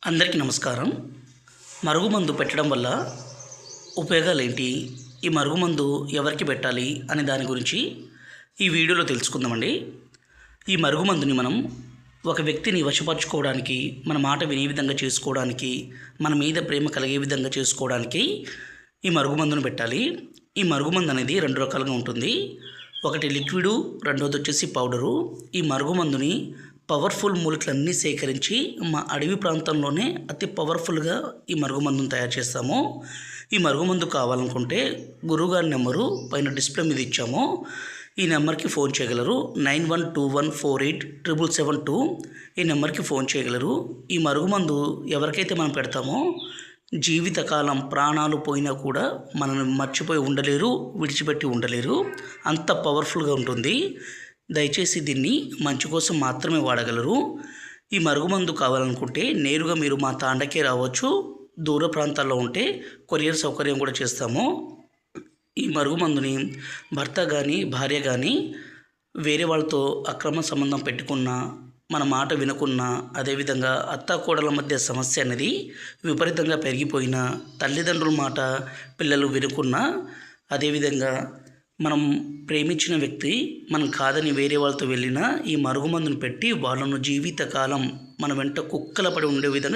అందరికీ నమస్కారం. మరుగుమందు పెట్టడం వల్ల ఉపయోగాలేంటి? ఈ మరుగుమందు ఎవరికి పెట్టాలి అనే దాని గురించి ఈ వీడియోలో తెలుసుకుందామండి. ఈ మరుగుమందుని మనం ఒక వ్యక్తిని వశపరచుకోవడానికి, మన మాట వినే విధంగా చేసుకోవడానికి, మన మీద ప్రేమ కలిగే విధంగా చేసుకోవడానికి ఈ మరుగుమందును పెట్టాలి. ఈ మరుగుమందు అనేది రెండు రకాలుగా ఉంటుంది. ఒకటి లిక్విడు, రెండోది వచ్చేసి పౌడరు. ఈ మరుగుమందుని పవర్ఫుల్ మూలికలన్నీ సేకరించి మా అడవి ప్రాంతంలోనే అతి పవర్ఫుల్గా ఈ మరుగుమందును తయారు చేస్తాము. ఈ మరుగుమందు కావాలనుకుంటే గురువుగారి నెంబరు పైన డిస్ప్లే మీద ఇచ్చాము. ఈ నెంబర్కి ఫోన్ చేయగలరు. 9121487772 ఈ నెంబర్కి ఫోన్ చేయగలరు. ఈ మరుగుమందు ఎవరికైతే మనం పెడతామో జీవితకాలం ప్రాణాలు పోయినా కూడా మనల్ని మర్చిపోయి ఉండలేరు, విడిచిపెట్టి ఉండలేరు. అంత పవర్ఫుల్గా ఉంటుంది. దయచేసి దీన్ని మంచి కోసం మాత్రమే వాడగలరు. ఈ మరుగుమందు కావాలనుకుంటే నేరుగా మీరు మా తాండకే రావచ్చు. దూర ప్రాంతాల్లో ఉంటే కొరియర్ సౌకర్యం కూడా చేస్తాము. ఈ మరుగుమందుని భర్త కానీ భార్య కానీ వేరే వాళ్ళతో అక్రమ సంబంధం పెట్టుకున్నా, మన మాట వినకున్నా, అదేవిధంగా అత్తాకోడల మధ్య సమస్య అనేది విపరీతంగా పెరిగిపోయినా, తల్లిదండ్రుల మాట పిల్లలు వినుకున్నా, అదేవిధంగా మనం ప్రేమించిన వ్యక్తి మనం కాదని వేరే వాళ్ళతో వెళ్ళినా ఈ మరుగుమందును పెట్టి వాళ్ళను జీవితకాలం మన వెంట కుక్కల పడి ఉండే విధంగా